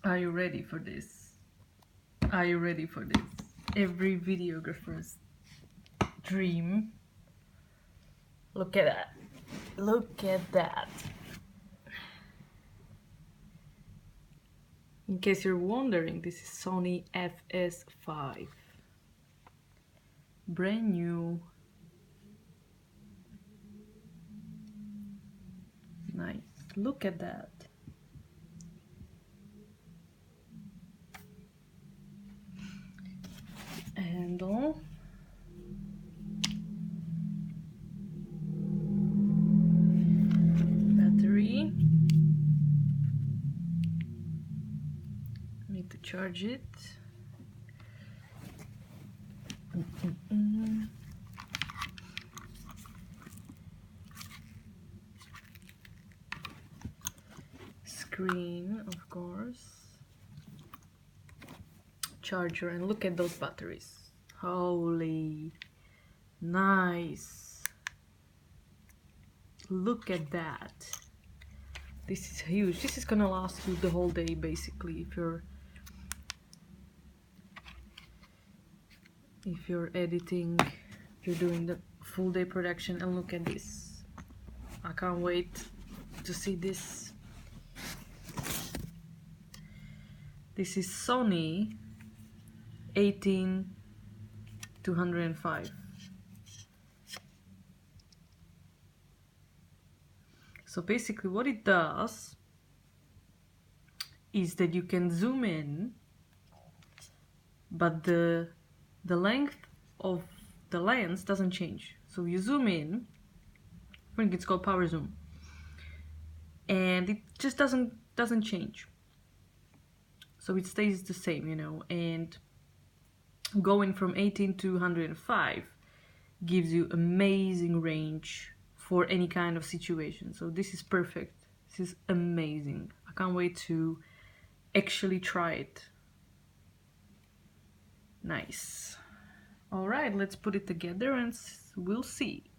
Are you ready for this? Are you ready for this? Every videographer's dream. Look at that. Look at that. In case you're wondering, this is Sony FS5. Brand new. Nice. Look at that. Handle. Battery. Need to charge it. Screen, of course. Charger, and look at those batteries. Holy nice. Look at that. This is huge. This is gonna last you the whole day basically if you're editing, if you're doing the full day production. And look at this. I can't wait to see this. This is Sony 18205. So basically what it does is that you can zoom in, but the length of the lens doesn't change. So you zoom in, I think it's called power zoom, and it just doesn't change. So it stays the same, you know, and going from 18 to 105 gives you amazing range for any kind of situation. So this is perfect. This is amazing. I can't wait to actually try it. Nice. All right, let's put it together and we'll see.